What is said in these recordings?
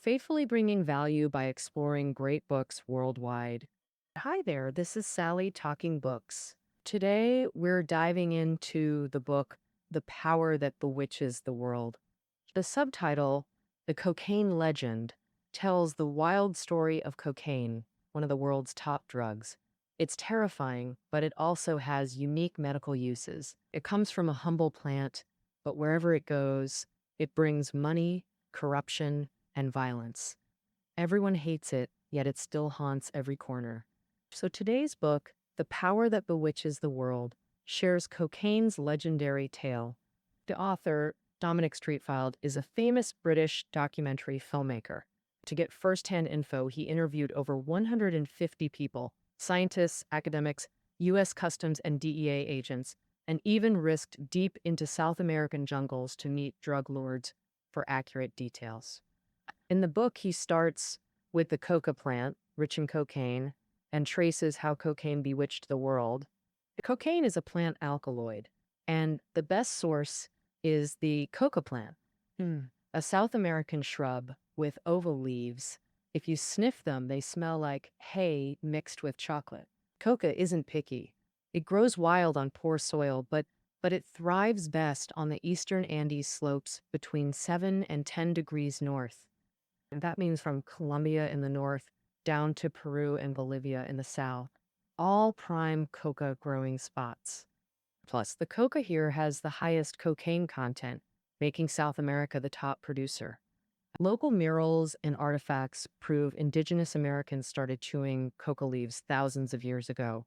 faithfully bringing value by exploring great books worldwide. Hi there, this is Sally talking books. Today, we're diving into the book, The Power That Bewitches the World. The subtitle, The Cocaine Legend, tells the wild story of cocaine, one of the world's top drugs. It's terrifying, but it also has unique medical uses. It comes from a humble plant, but wherever it goes, it brings money, corruption, and violence. Everyone hates it, yet it still haunts every corner. So today's book, The Power That Bewitches the World, shares cocaine's legendary tale. The author, Dominic Streetfield, is a famous British documentary filmmaker. To get firsthand info, he interviewed over 150 people, scientists, academics, U.S. Customs and DEA agents, and even risked deep into South American jungles to meet drug lords for accurate details. In the book, he starts with the coca plant, rich in cocaine, and traces how cocaine bewitched the world. Cocaine is a plant alkaloid, and the best source is the coca plant, a South American shrub with oval leaves. If you sniff them, they smell like hay mixed with chocolate. Coca isn't picky. It grows wild on poor soil, but it thrives best on the eastern Andes slopes between 7 and 10 degrees north. And that means from Colombia in the north down to Peru and Bolivia in the south, all prime coca growing spots. Plus, the coca here has the highest cocaine content, making South America the top producer. Local murals and artifacts prove indigenous Americans started chewing coca leaves thousands of years ago.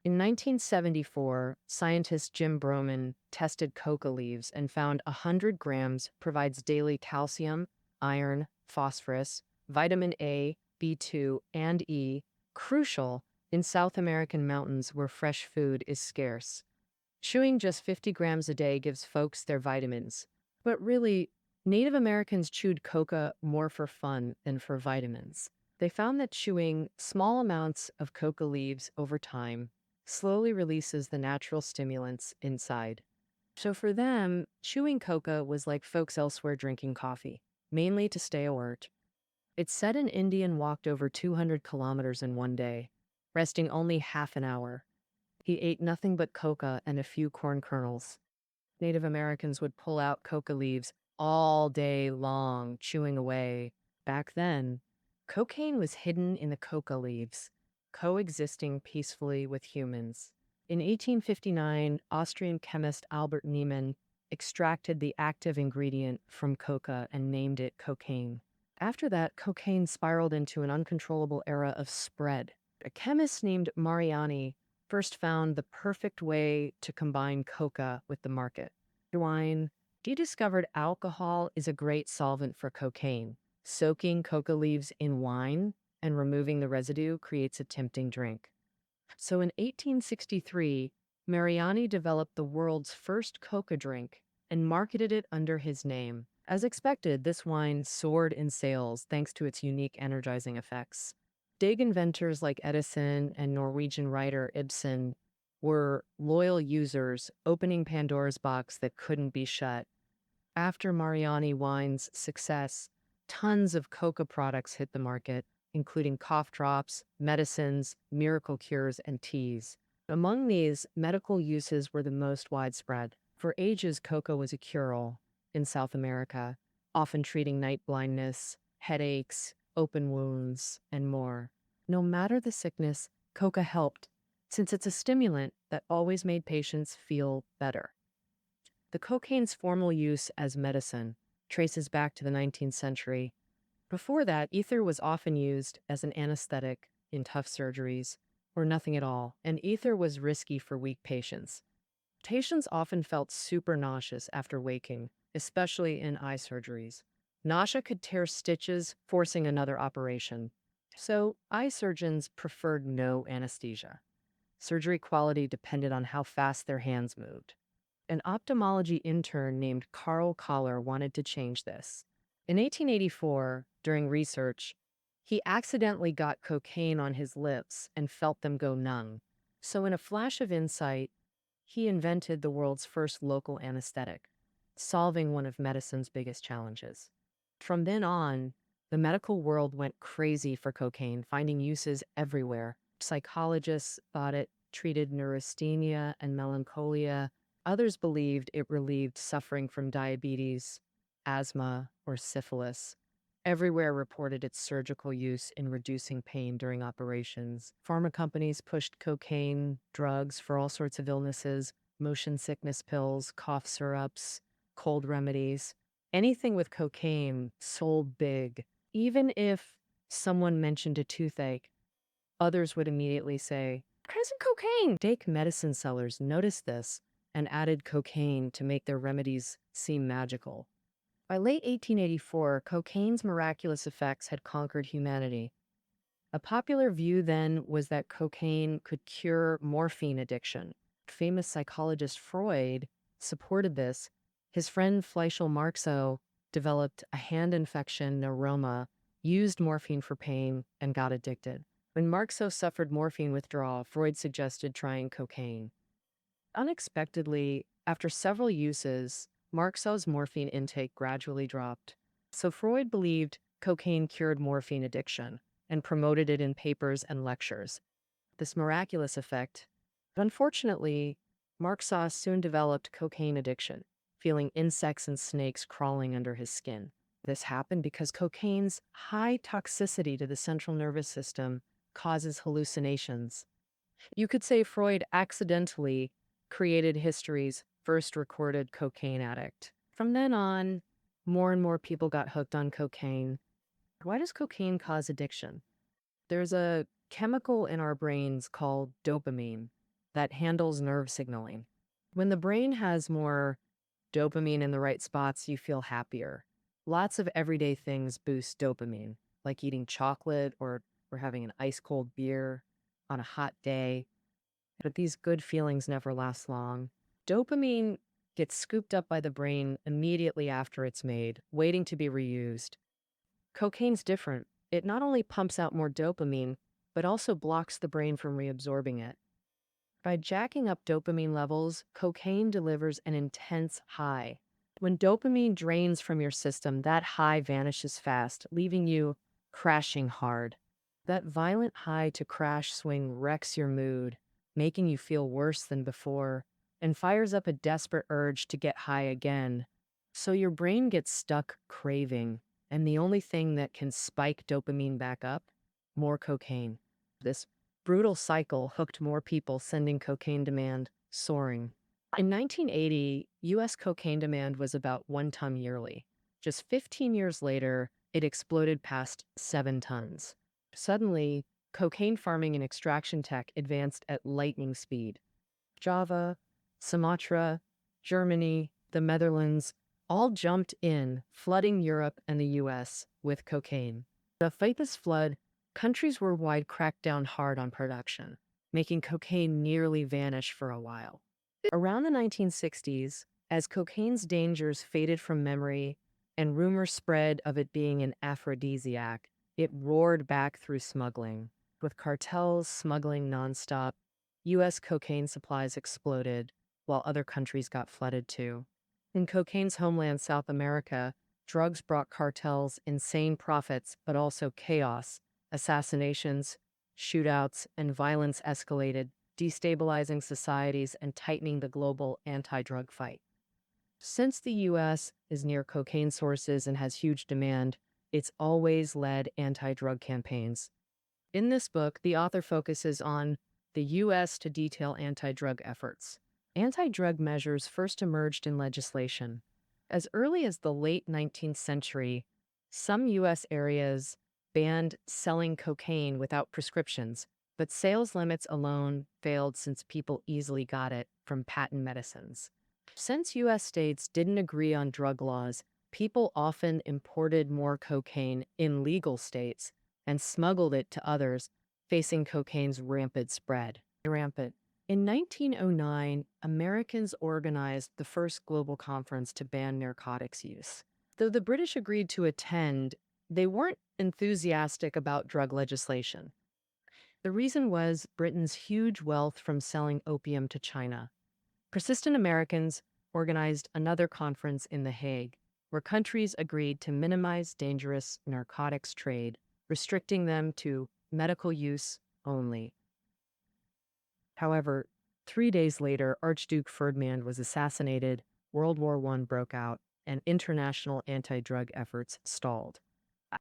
In 1974, scientist Jim Broman tested coca leaves and found 100 grams provides daily calcium, iron, phosphorus, vitamin A, B2, and E, crucial in South American mountains where fresh food is scarce. Chewing just 50 grams a day gives folks their vitamins. But really, Native Americans chewed coca more for fun than for vitamins. They found that chewing small amounts of coca leaves over time slowly releases the natural stimulants inside. So for them, chewing coca was like folks elsewhere drinking coffee, mainly to stay alert. It's said an Indian walked over 200 kilometers in one day, resting only half an hour. He ate nothing but coca and a few corn kernels. Native Americans would pull out coca leaves all day long, chewing away. Back then, cocaine was hidden in the coca leaves, coexisting peacefully with humans. In 1859, Austrian chemist Albert Niemann extracted the active ingredient from coca and named it cocaine. After that, cocaine spiraled into an uncontrollable era of spread. A chemist named Mariani first found the perfect way to combine coca with the market. Wine. He discovered alcohol is a great solvent for cocaine. Soaking coca leaves in wine and removing the residue creates a tempting drink. So in 1863, Mariani developed the world's first coca drink and marketed it under his name. As expected, this wine soared in sales thanks to its unique energizing effects. Big inventors like Edison and Norwegian writer Ibsen were loyal users, opening Pandora's box that couldn't be shut. After Mariani wine's success, tons of coca products hit the market, including cough drops, medicines, miracle cures, and teas. Among these, medical uses were the most widespread. For ages, coca was a cure-all in South America, often treating night blindness, headaches, open wounds, and more. No matter the sickness, coca helped, since it's a stimulant that always made patients feel better. The cocaine's formal use as medicine traces back to the 19th century. Before that, ether was often used as an anesthetic in tough surgeries, or nothing at all, and ether was risky for weak patients. Patients often felt super nauseous after waking, especially in eye surgeries. Nausea could tear stitches, forcing another operation. So, eye surgeons preferred no anesthesia. Surgery quality depended on how fast their hands moved. An ophthalmology intern named Carl Collar wanted to change this. In 1884, during research, he accidentally got cocaine on his lips and felt them go numb. So in a flash of insight, he invented the world's first local anesthetic, solving one of medicine's biggest challenges. From then on, The medical world went crazy for cocaine, finding uses everywhere. Psychologists thought it treated neurasthenia and melancholia. Others believed it relieved suffering from diabetes, asthma, or syphilis. Everywhere reported its surgical use in reducing pain during operations. Pharma companies pushed cocaine drugs for all sorts of illnesses, motion sickness pills, cough syrups, cold remedies. Anything with cocaine sold big. Even if someone mentioned a toothache, others would immediately say, "Present cocaine." Fake medicine sellers noticed this and added cocaine to make their remedies seem magical. By late 1884, cocaine's miraculous effects had conquered humanity. A popular view then was that cocaine could cure morphine addiction. Famous psychologist Freud supported this. His friend Fleischl Marxo developed a hand infection neuroma, used morphine for pain, and got addicted. When Marxo suffered morphine withdrawal, Freud suggested trying cocaine. Unexpectedly, after several uses, Marxo's morphine intake gradually dropped. So Freud believed cocaine cured morphine addiction and promoted it in papers and lectures. This miraculous effect. Unfortunately, Marxo soon developed cocaine addiction, feeling insects and snakes crawling under his skin. This happened because cocaine's high toxicity to the central nervous system causes hallucinations. You could say Freud accidentally created history's first recorded cocaine addict. From then on, more and more people got hooked on cocaine. Why does cocaine cause addiction? There's a chemical in our brains called dopamine that handles nerve signaling. When the brain has more dopamine in the right spots, you feel happier. Lots of everyday things boost dopamine, like eating chocolate or having an ice cold beer on a hot day. But these good feelings never last long. Dopamine gets scooped up by the brain immediately after it's made, waiting to be reused. Cocaine's different. It not only pumps out more dopamine, but also blocks the brain from reabsorbing it. By jacking up dopamine levels, cocaine delivers an intense high. When dopamine drains from your system, that high vanishes fast, leaving you crashing hard. That violent high to crash swing wrecks your mood, making you feel worse than before, and fires up a desperate urge to get high again. So your brain gets stuck craving, and the only thing that can spike dopamine back up? More cocaine. This brutal cycle hooked more people, sending cocaine demand soaring. In 1980, U.S. cocaine demand was about 1 ton yearly. Just 15 years later, it exploded past 7 tons. Suddenly, cocaine farming and extraction tech advanced at lightning speed. Java, Sumatra, Germany, the Netherlands all jumped in, flooding Europe and the US with cocaine. To fight this flood, countries worldwide cracked down hard on production, making cocaine nearly vanish for a while. Around the 1960s, as cocaine's dangers faded from memory and rumors spread of it being an aphrodisiac, it roared back through smuggling. With cartels smuggling nonstop, U.S. cocaine supplies exploded, while other countries got flooded too. In cocaine's homeland, South America, drugs brought cartels insane profits, but also chaos. Assassinations, shootouts, and violence escalated, destabilizing societies and tightening the global anti-drug fight. Since the U.S. is near cocaine sources and has huge demand, it's always led anti-drug campaigns. In this book, the author focuses on the U.S. to detail anti-drug efforts. Anti-drug measures first emerged in legislation. As early as the late 19th century, some U.S. areas banned selling cocaine without prescriptions, but sales limits alone failed since people easily got it from patent medicines. Since U.S. states didn't agree on drug laws, people often imported more cocaine in legal states and smuggled it to others, facing cocaine's rampant spread. In 1909, Americans organized the first global conference to ban narcotics use. Though the British agreed to attend, they weren't enthusiastic about drug legislation. The reason was Britain's huge wealth from selling opium to China. Persistent Americans organized another conference in The Hague. where countries agreed to minimize dangerous narcotics trade, restricting them to medical use only. However, 3 days later, Archduke Ferdinand was assassinated, World War I broke out, and international anti-drug efforts stalled.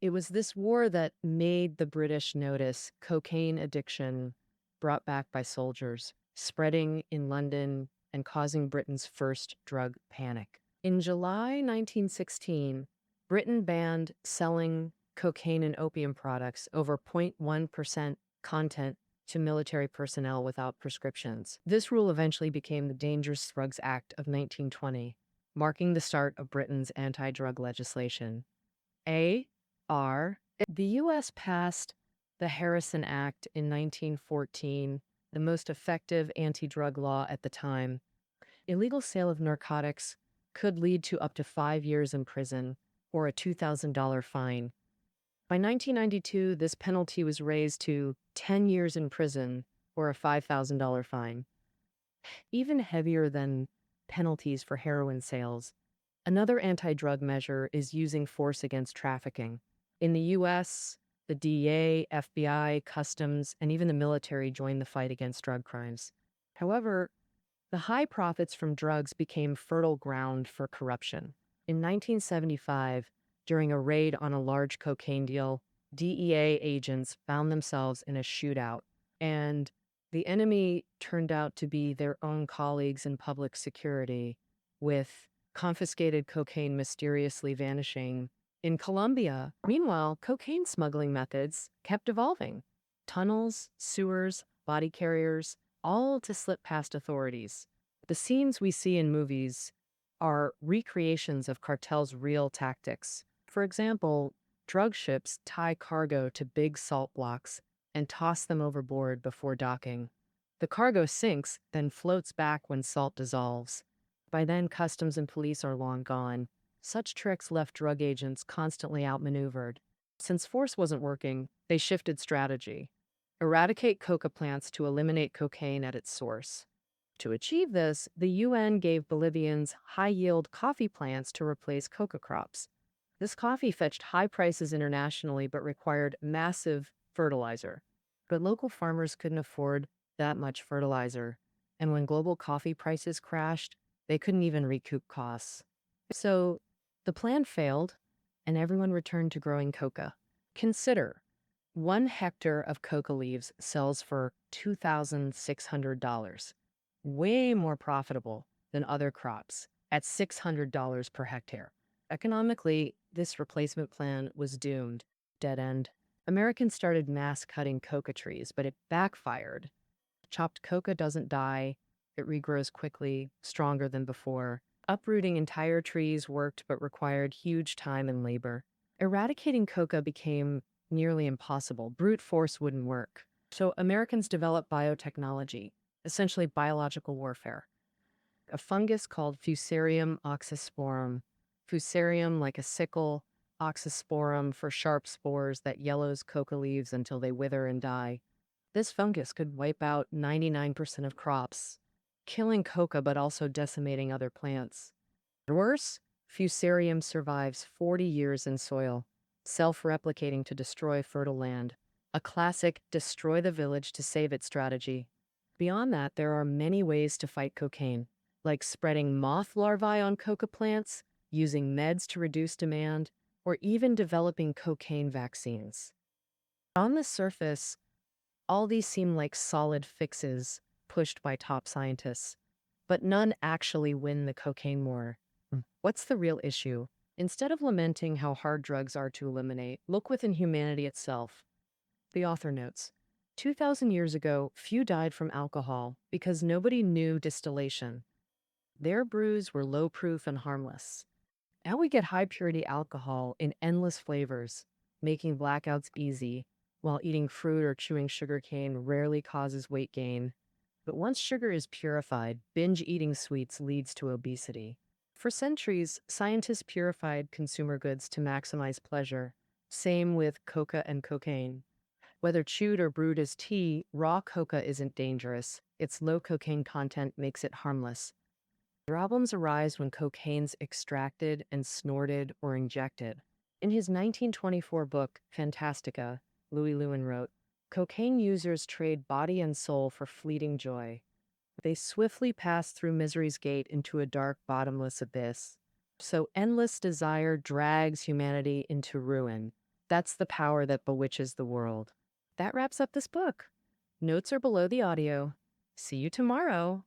It was this war that made the British notice cocaine addiction brought back by soldiers, spreading in London and causing Britain's first drug panic. In July 1916, Britain banned selling cocaine and opium products over 0.1% content to military personnel without prescriptions. This rule eventually became the Dangerous Drugs Act of 1920, marking the start of Britain's anti-drug legislation. The U.S. passed the Harrison Act in 1914, the most effective anti-drug law at the time. Illegal sale of narcotics could lead to up to 5 years in prison or a $2,000 fine. By 1992, this penalty was raised to 10 years in prison or a $5,000 fine, even heavier than penalties for heroin sales. Another anti-drug measure is using force against trafficking. In the U.S., the DEA, FBI, Customs, and even the military joined the fight against drug crimes. However, the high profits from drugs became fertile ground for corruption. In 1975, during a raid on a large cocaine deal, DEA agents found themselves in a shootout, and the enemy turned out to be their own colleagues in public security, with confiscated cocaine mysteriously vanishing in Colombia. Meanwhile, cocaine smuggling methods kept evolving. Tunnels, sewers, body carriers, all to slip past authorities. The scenes we see in movies are recreations of cartels' real tactics. For example, drug ships tie cargo to big salt blocks and toss them overboard before docking. The cargo sinks, then floats back when salt dissolves. By then, customs and police are long gone. Such tricks left drug agents constantly outmaneuvered. Since force wasn't working, they shifted strategy. Eradicate coca plants to eliminate cocaine at its source. To achieve this, the UN gave Bolivians high-yield coffee plants to replace coca crops. This coffee fetched high prices internationally but required massive fertilizer. But local farmers couldn't afford that much fertilizer, and when global coffee prices crashed, they couldn't even recoup costs. So the plan failed, and everyone returned to growing coca. Consider 1 hectare of coca leaves sells for $2,600, way more profitable than other crops at $600 per hectare. Economically, this replacement plan was doomed, dead end. Americans started mass cutting coca trees, but it backfired. Chopped coca doesn't die, it regrows quickly, stronger than before. Uprooting entire trees worked but required huge time and labor. Eradicating coca became nearly impossible. Brute force wouldn't work. So Americans developed biotechnology, essentially biological warfare. A fungus called Fusarium oxysporum. Fusarium like a sickle, oxysporum for sharp spores that yellows coca leaves until they wither and die. This fungus could wipe out 99% of crops, killing coca but also decimating other plants. Worse, Fusarium survives 40 years in soil, self-replicating to destroy fertile land. A classic destroy the village to save it strategy. Beyond that, there are many ways to fight cocaine, like spreading moth larvae on coca plants, using meds to reduce demand, or even developing cocaine vaccines. On the surface, all these seem like solid fixes pushed by top scientists, but none actually win the cocaine war. What's the real issue? Instead of lamenting how hard drugs are to eliminate, look within humanity itself. The author notes, 2,000 years ago, few died from alcohol because nobody knew distillation. Their brews were low-proof and harmless. Now we get high-purity alcohol in endless flavors, making blackouts easy, while eating fruit or chewing sugarcane rarely causes weight gain. But once sugar is purified, binge eating sweets leads to obesity. For centuries, scientists purified consumer goods to maximize pleasure. Same with coca and cocaine. Whether chewed or brewed as tea, raw coca isn't dangerous. Its low cocaine content makes it harmless. Problems arise when cocaine's extracted and snorted or injected. In his 1924 book, Fantastica, Louis Lewin wrote, cocaine users trade body and soul for fleeting joy. They swiftly pass through misery's gate into a dark, bottomless abyss. So endless desire drags humanity into ruin. That's the power that bewitches the world. That wraps up this book. Notes are below the audio. See you tomorrow.